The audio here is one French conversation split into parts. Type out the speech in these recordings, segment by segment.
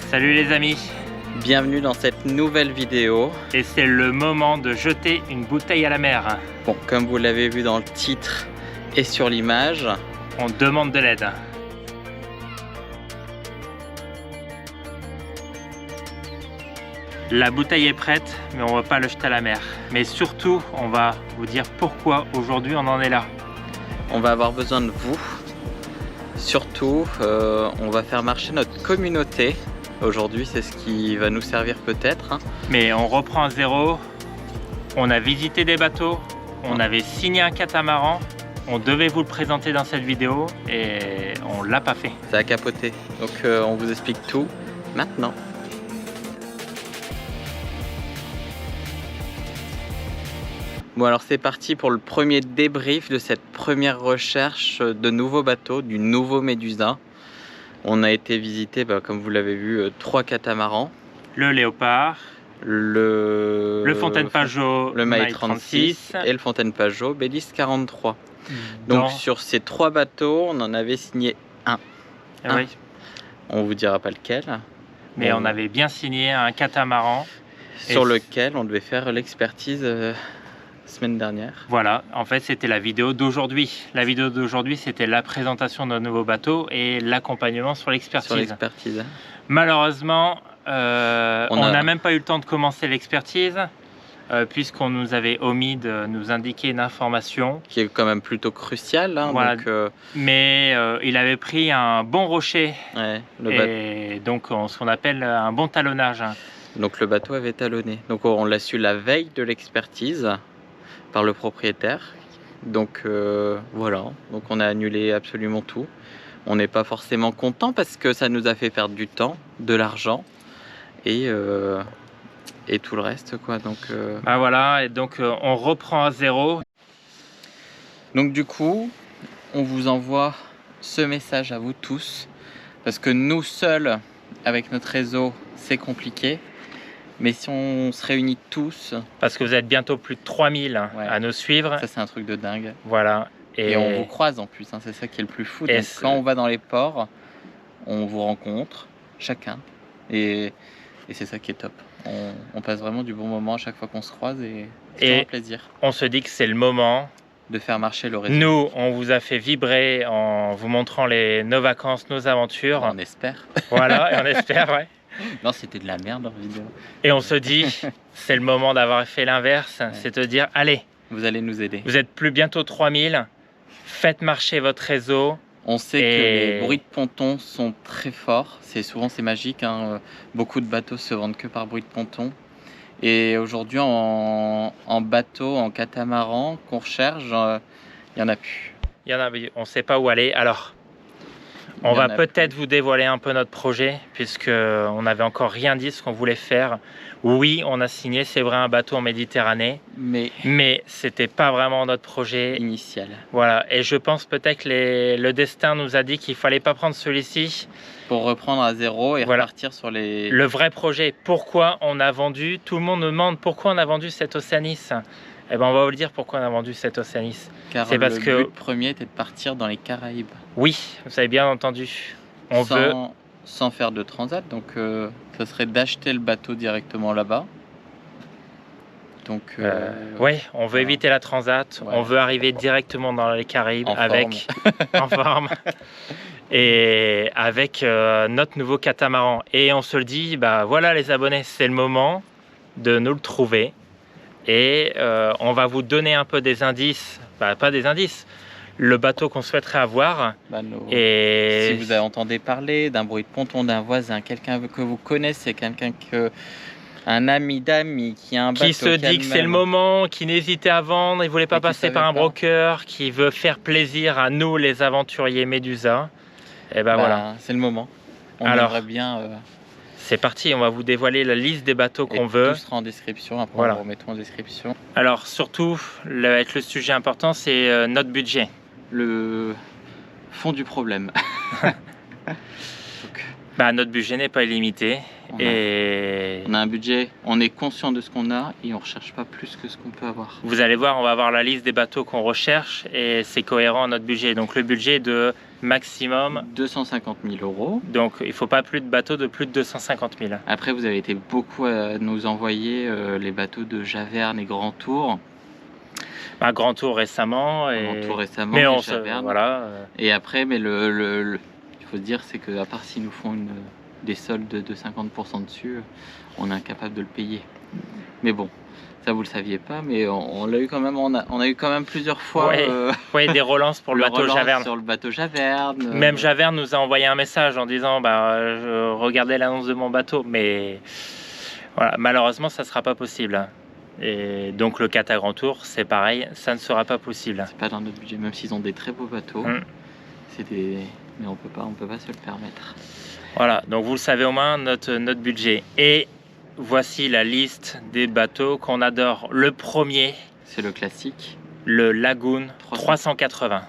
Salut les amis, Bienvenue dans cette nouvelle vidéo. et c'est le moment de jeter une bouteille à la mer. Bon, comme vous l'avez vu dans le titre et sur l'image, On demande de l'aide. La bouteille est prête, mais on va pas le jeter à la mer. Mais surtout, on va vous dire pourquoi aujourd'hui on en est là. on va avoir besoin de vous. Surtout, on va faire marcher notre communauté. Aujourd'hui, c'est ce qui va nous servir peut-être. Mais on reprend à zéro. On a visité des bateaux, on avait signé un catamaran. On devait vous le présenter dans cette vidéo et on l'a pas fait. Ça a capoté. Donc on vous explique tout maintenant. Bon, alors c'est parti pour le premier débrief de cette première recherche de nouveaux bateaux, du nouveau Médusa. On a été visiter, comme vous l'avez vu, 3 catamarans. Le Léopard, Le Fontaine Pajot, le Maï 36 et le Fontaine Pajot Bélis 43. Donc sur ces 3 bateaux, on en avait signé un. Oui. On vous dira pas lequel. Mais Bon, on avait bien signé un catamaran. sur lequel on devait faire l'expertise semaine dernière. Voilà, en fait c'était la vidéo d'aujourd'hui. La vidéo d'aujourd'hui c'était la présentation d'un nouveau bateau et l'accompagnement sur Sur l'expertise. l'expertise. Malheureusement, on a- n'a même pas eu le temps de commencer l'expertise puisqu'on nous avait omis de nous indiquer une information. Qui est quand même plutôt crucial. Hein, Voilà. donc, Mais il avait pris un bon rocher ouais, et donc ce qu'on appelle un bon talonnage. donc le bateau avait talonné. Donc on l'a su la veille de l'expertise par le propriétaire. Donc voilà, donc on a annulé absolument tout. On n'est pas forcément content parce que ça nous a fait perdre du temps, de l'argent et tout le reste quoi. Donc Voilà, et donc on reprend à zéro. donc du coup, on vous envoie ce message à vous tous parce que nous seuls avec notre réseau, c'est compliqué. Mais si on se réunit tous, Parce que vous êtes bientôt plus de 3000 Ouais. à nous suivre. ça c'est un truc de dingue. Voilà. Et on vous croise en plus, hein, c'est ça qui est le plus fou. Et Donc quand on va dans les ports, on vous rencontre, chacun. Et c'est ça qui est top. On passe vraiment du bon moment à chaque fois qu'on se croise et c'est toujours un plaisir on se dit que c'est le moment. de faire marcher le réseau. Nous, on vous a fait vibrer en vous montrant nos vacances, nos aventures. On espère. Voilà, et on espère, ouais. Non, c'était de la merde leur vidéo. Et on se dit, c'est le moment d'avoir fait l'inverse. C'est de dire, allez, Vous allez nous aider. vous êtes plus bientôt 3000. Faites marcher votre réseau. On sait que les bruits de ponton sont très forts. Souvent c'est magique. Hein. Beaucoup de bateaux se vendent que par bruit de ponton. Et aujourd'hui en bateau, en catamaran qu'on recherche, il n'y en a plus. Il y en a, on ne sait pas où aller. Alors, on Il y en va a peut-être vous dévoiler un peu notre projet, puisqu'on n'avait encore rien dit ce qu'on voulait faire. Oui, on a signé, c'est vrai, un bateau en Méditerranée, mais c'était pas vraiment notre projet. Initial. Voilà, et je pense peut-être que le destin nous a dit qu'il fallait pas prendre celui-ci. Pour reprendre à zéro et Voilà. repartir sur les... Le vrai projet, pourquoi on a vendu, tout le monde nous demande pourquoi on a vendu cette Oceanis. Eh ben on va vous le dire pourquoi on a vendu cette Oceanis. Car c'est parce le que- but premier était de partir dans les Caraïbes. Oui, vous avez bien entendu. On veut... Sans faire de transat, donc ça serait d'acheter le bateau directement là-bas. Donc Oui, on veut voilà. éviter la transat, Ouais. on veut arriver directement dans les Caraïbes En avec en forme et avec notre nouveau catamaran. Et on se le dit, voilà les abonnés, c'est le moment de nous le trouver. Et on va vous donner un peu des indices, pas des indices, le bateau qu'on souhaiterait avoir. Et si vous entendez parler d'un bruit de ponton d'un voisin, quelqu'un que vous connaissez, un ami d'amis qui a un bateau qui se dit que c'est le moment, qui n'hésitait à vendre, il voulait pas Et qui passer savait par un pas. broker, qui veut faire plaisir à nous les aventuriers Médusa. Et voilà, c'est le moment. On Alors, aimerait bien. c'est parti, on va vous dévoiler la liste des bateaux qu'on veut. Tout sera en description. Après, Voilà. on le remettra en description. Alors surtout, avec le sujet important, c'est notre budget. Le fond du problème. Bah, notre budget n'est pas illimité. On a un budget, on est conscient de ce qu'on a et on ne recherche pas plus que ce qu'on peut avoir. Vous allez voir, on va avoir la liste des bateaux qu'on recherche et c'est cohérent à notre budget. Donc le budget de maximum 250 000 euros. Donc il ne faut pas plus de bateaux de plus de 250 000. Après, vous avez été beaucoup à nous envoyer les bateaux de Javerne et Grand Tour. Bah, Grand Tour récemment. Grand Tour récemment, mais et Javerne. voilà. Et après, mais il faut se dire, c'est qu'à part s'ils nous font des soldes de 50% dessus, on est incapable de le payer. Mais bon, ça vous le saviez pas, mais on l'a eu quand même. On a eu quand même plusieurs fois. Ouais, des relances pour le bateau Javerne. Sur le bateau Javerne. Même Javerne nous a envoyé un message en disant je regardais l'annonce de mon bateau, mais voilà, malheureusement ça sera pas possible. Et donc le Cata Grand Tour, c'est pareil, ça ne sera pas possible. C'est pas dans notre budget, même s'ils ont des très beaux bateaux. Mais on peut pas se le permettre. Voilà, donc vous le savez au moins, notre budget. Et voici la liste des bateaux qu'on adore. Le premier, c'est le classique. Le Lagoon 380.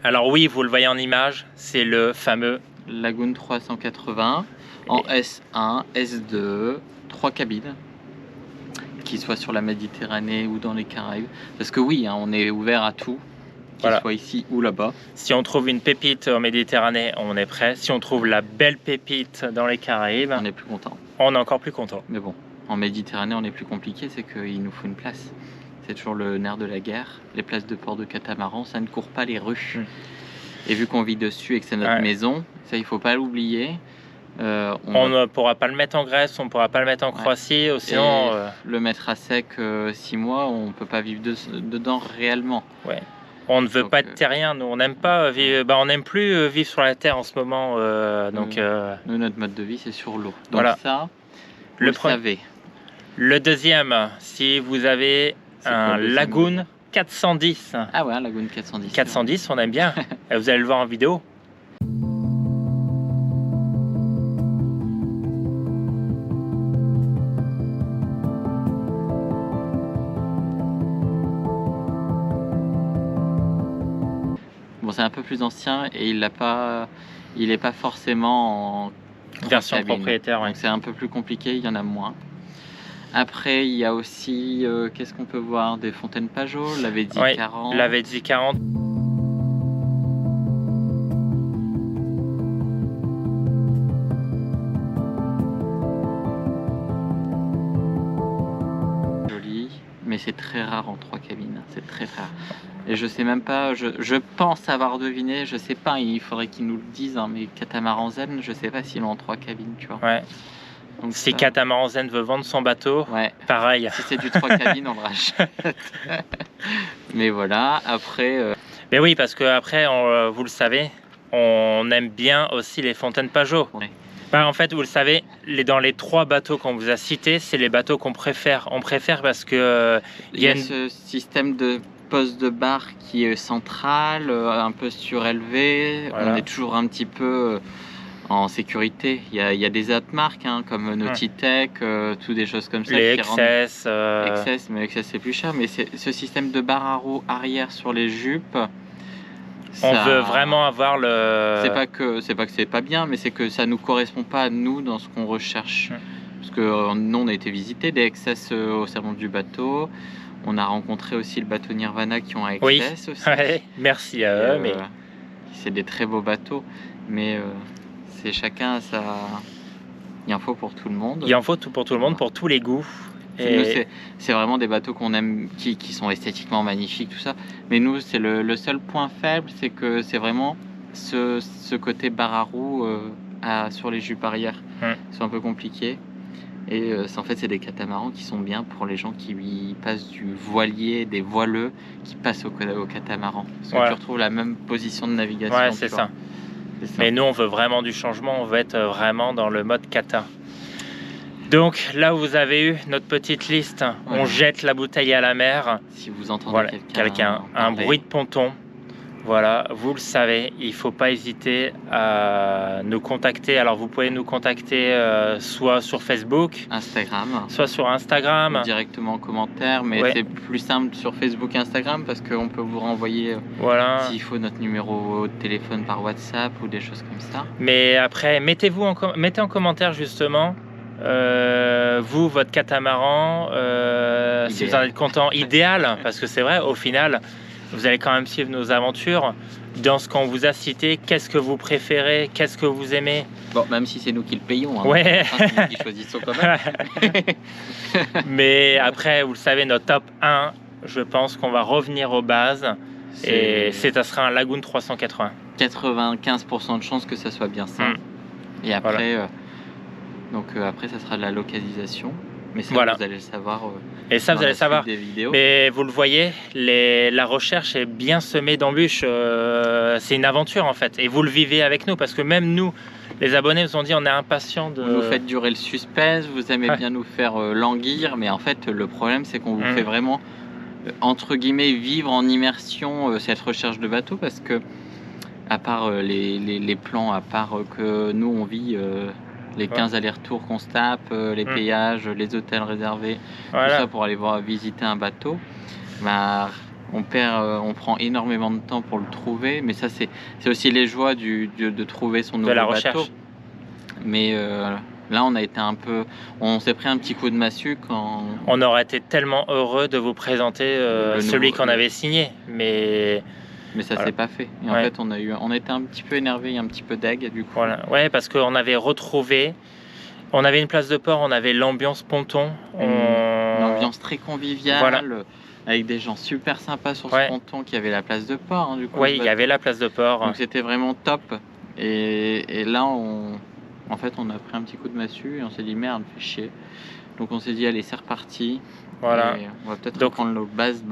Alors oui, vous le voyez en image, c'est le fameux Lagoon 380 en S1, S2, 3 cabines, qu'il soit sur la Méditerranée ou dans les Caraïbes. Parce que oui, hein, on est ouvert à tout, qu'il soit ici ou là-bas. Si on trouve une pépite en Méditerranée, on est prêt. Si on trouve la belle pépite dans les Caraïbes, on est plus content. On est encore plus content. Mais bon, en Méditerranée, on est plus compliqué, c'est qu'il nous faut une place. C'est toujours le nerf de la guerre. Les places de port de catamaran, ça ne court pas les rues. Et vu qu'on vit dessus et que c'est notre maison, ça il faut pas l'oublier. On ne pourra pas le mettre en Grèce, on ne pourra pas le mettre en Croatie, sinon... Le mettre à sec 6 mois, on ne peut pas vivre dedans réellement. Ouais. On ne veut pas être terrien, nous on n'aime pas vivre, on n'aime plus vivre sur la terre en ce moment. Nous, notre mode de vie c'est sur l'eau. Donc voilà. Ça, vous le savez. Le deuxième, si vous avez un Lagoon 410. Ah ouais, un Lagoon 410. 410, on aime bien. Vous allez le voir en vidéo. Bon, c'est un peu plus ancien et il n'est pas forcément en version cabines. Propriétaire. Donc c'est un peu plus compliqué, il y en a moins. Après, il y a aussi, qu'est-ce qu'on peut voir? Des fontaines Pajot, la VD 40. La VD 40. Joli, mais c'est très rare en 3 cabines, c'est très rare. Et je sais même pas, je pense avoir deviné, je sais pas, il faudrait qu'ils nous le disent, hein, mais Catamaran Zen, je sais pas s'ils l'ont en 3 cabines, tu vois. Ouais. Donc si Catamaran Zen veut vendre son bateau, pareil. Si c'est du 3 cabines, on le rachète. Mais voilà, après... Mais oui, parce que après, vous le savez, on aime bien aussi les fontaines Pajot. Ouais. En fait, vous le savez, dans les 3 bateaux qu'on vous a cités, c'est les bateaux qu'on préfère. On préfère parce que... il y a ce système de poste de barre qui est central, un peu surélevé. Voilà. On est toujours un petit peu... en sécurité, il y a des autres marques hein, comme Nautitech, tout des choses comme ça. Les XS. XS, mais XS c'est plus cher. Mais ce système de barre à roue arrière sur les jupes. On veut vraiment avoir le. C'est pas que c'est pas bien, mais c'est que ça nous correspond pas à nous dans ce qu'on recherche. Parce que nous on a été visiter des XS au salon du bateau. On a rencontré aussi le batein Nirvana qui ont un XS aussi. Ouais, merci à eux. Mais c'est des très beaux bateaux, mais. C'est chacun ça. Il en faut pour tout le monde. Il en faut pour tout le monde, pour tous les goûts. Et... c'est vraiment des bateaux qu'on aime, qui sont esthétiquement magnifiques, tout ça. Mais nous, c'est le seul point faible, c'est que c'est vraiment ce côté barre à roue sur les jupes arrière. C'est un peu compliqué. Et en fait, c'est des catamarans qui sont bien pour les gens qui passent du voilier, des voileux, qui passent au catamaran. Parce que tu retrouves la même position de navigation. Ouais, c'est ça. Mais nous, on veut vraiment du changement, on veut être vraiment dans le mode kata. Donc là, vous avez eu notre petite liste. On jette la bouteille à la mer. Si vous entendez quelqu'un, un bruit de ponton, Voilà, vous le savez, il ne faut pas hésiter à nous contacter. Alors vous pouvez nous contacter soit sur Facebook, Instagram, soit sur Instagram. ou directement en commentaire, mais Ouais. c'est plus simple sur Facebook et Instagram parce qu'on peut vous renvoyer Voilà. s'il faut notre numéro de téléphone par WhatsApp ou des choses comme ça. Mais après, mettez en commentaire justement vous, votre catamaran, si vous en êtes content, idéal, parce que c'est vrai, au final, vous allez quand même suivre nos aventures. Dans ce qu'on vous a cité, qu'est-ce que vous préférez, qu'est-ce que vous aimez? Bon, même si c'est nous qui le payons, hein, Ouais. c'est nous qui choisissons quand même. Mais après, vous le savez, notre top 1, je pense qu'on va revenir aux bases. Et ça sera un Lagoon 380. 95% de chances que ça soit bien ça. Mm. Et après, après, ça sera de la localisation. Mais ça, Voilà. vous allez le savoir. Et ça, vous allez savoir. Des vidéos. Mais vous le voyez, la recherche est bien semée d'embûches. C'est une aventure en fait. Et vous le vivez avec nous parce que même nous, les abonnés nous ont dit on est impatients de. Vous nous faites durer le suspense, vous aimez bien nous faire languir. Mais en fait, le problème, c'est qu'on vous fait vraiment, entre guillemets, vivre en immersion cette recherche de bateau. Parce que, à part les plans, à part que nous, on vit. Les 15 allers-retours qu'on se tape, les payages, les hôtels réservés, Voilà. tout ça pour aller visiter un bateau, bah, on prend énormément de temps pour le trouver, mais ça c'est aussi les joies de trouver son nouveau la bateau. recherche. Mais là on s'est pris un petit coup de massue quand... On aurait été tellement heureux de vous présenter celui qu'on avait signé, mais ça s'est pas fait. Et en fait, on était un petit peu énervé, un petit peu deg du coup. Voilà. Ouais, parce qu'on avait retrouvé, on avait une place de port, on avait l'ambiance ponton. Une ambiance très conviviale, voilà. Avec des gens super sympas sur ce ponton qui avait la place de port. Hein, du coup, oui, il y avait la place de port. Donc c'était vraiment top. Et là, en fait, on a pris un petit coup de massue et on s'est dit merde, fait chier. Donc on s'est dit allez, c'est reparti. Voilà. Et on va peut-être reprendre nos bases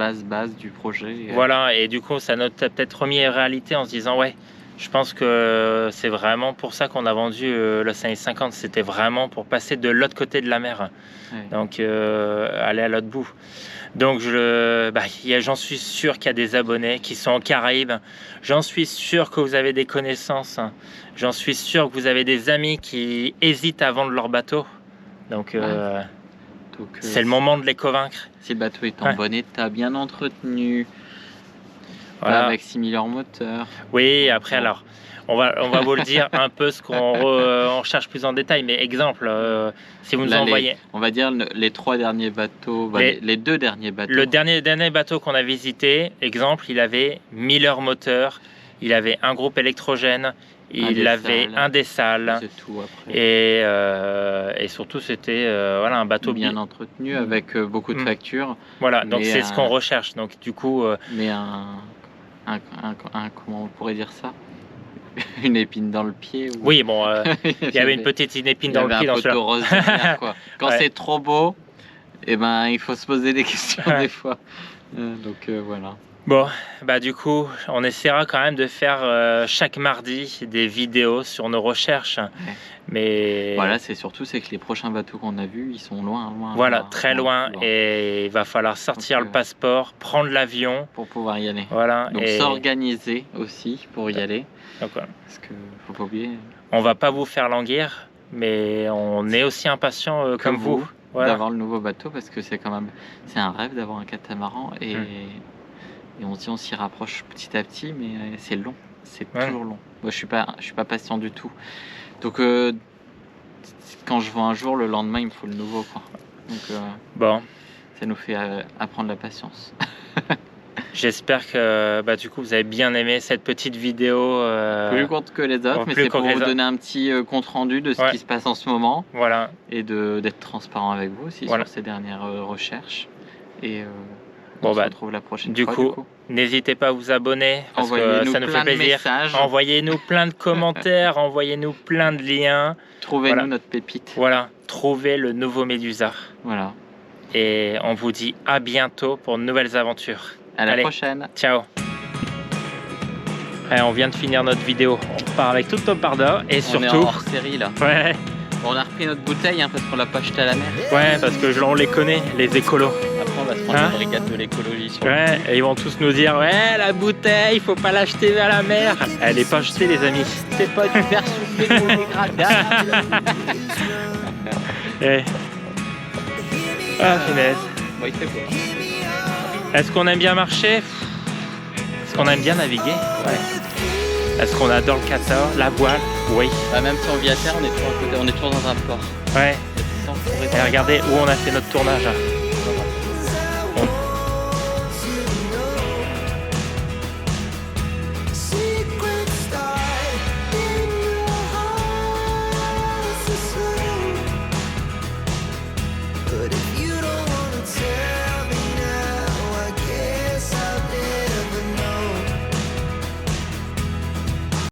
du projet. Voilà, et du coup, ça nous a peut-être remis en réalité en se disant ouais, je pense que c'est vraiment pour ça qu'on a vendu le 50. C'était vraiment pour passer de l'autre côté de la mer. Ouais. Donc aller à l'autre bout. Donc j'en suis sûr qu'il y a des abonnés qui sont aux Caraïbes. J'en suis sûr que vous avez des connaissances. J'en suis sûr que vous avez des amis qui hésitent à vendre leur bateau. Donc c'est le moment de les convaincre. Si le bateau est en bon état, bien entretenu, voilà. Avec 6000 heures moteur. Oui, après alors, on va vous le dire un peu ce qu'on on recherche plus en détail. Mais exemple, si vous nous envoyez... On va dire les 3 derniers bateaux, les 2 derniers bateaux. Le dernier bateau qu'on a visité, exemple, il avait 1000 heures moteur, il avait un groupe électrogène, il avait un dessal. C'est tout après. Et surtout, c'était un bateau bien entretenu avec beaucoup de factures. Voilà, donc c'est ce qu'on recherche. Donc du coup, mais comment on pourrait dire ça? Une épine dans le pied. Ou... Oui, bon, il y avait une petite épine dans le pied dans ce rose quoi. Quand c'est trop beau, et ben il faut se poser des questions des fois. Donc voilà. Bon, du coup, on essaiera quand même de faire chaque mardi des vidéos sur nos recherches. Ouais. Mais voilà, c'est que les prochains bateaux qu'on a vus, ils sont loin. Voilà, très loin. Et il va falloir sortir le passeport, prendre l'avion pour pouvoir y aller. Voilà. Donc s'organiser aussi pour y aller. Donc, voilà. Parce que faut pas oublier. On va pas vous faire languir, mais on est aussi impatient comme vous. Voilà. D'avoir le nouveau bateau parce que c'est un rêve d'avoir un catamaran et on s'y rapproche petit à petit, mais c'est long, c'est toujours long. Moi, je suis pas patient du tout. Donc, quand je vois un jour, le lendemain, il me faut le nouveau, quoi. Donc, ça nous fait apprendre la patience. J'espère que du coup, vous avez bien aimé cette petite vidéo. Plus courte que les autres, mais c'est pour vous donner un petit compte rendu de ce qui se passe en ce moment. Voilà. Et d'être transparent avec vous aussi sur ces dernières recherches. Et on se retrouve la prochaine fois. Du coup, n'hésitez pas à vous abonner parce que ça nous fait plaisir. Envoyez-nous plein de commentaires, envoyez-nous plein de liens. Trouvez-nous notre pépite. Voilà, trouvez le nouveau Médusa. Voilà. Et on vous dit à bientôt pour de nouvelles aventures. À la prochaine. Ciao. Allez, on vient de finir notre vidéo. On part avec toute nos pardas et surtout... On est en hors série là. Ouais. On a repris notre bouteille parce qu'on l'a pas jetée à la mer. Ouais, parce que on les connaît, les écolos. Après, on va se prendre Hein une brigade de l'écologie sur Ouais, et ils vont tous nous dire ouais, la bouteille, faut pas l'acheter vers la mer. Elle est pas jetée, les amis. c'est pas du verre soufflé biodégradable. Eh. Ah, finesse. Bon, il fait beau. Est-ce qu'on aime bien marcher? Est-ce qu'on aime bien naviguer? Ouais. Est-ce qu'on adore le kata, la voile? Oui. Bah, même si on vit à terre, on est toujours à côté, on est toujours dans un port. Ouais. Sans forêt. Et regardez où on a fait notre tournage.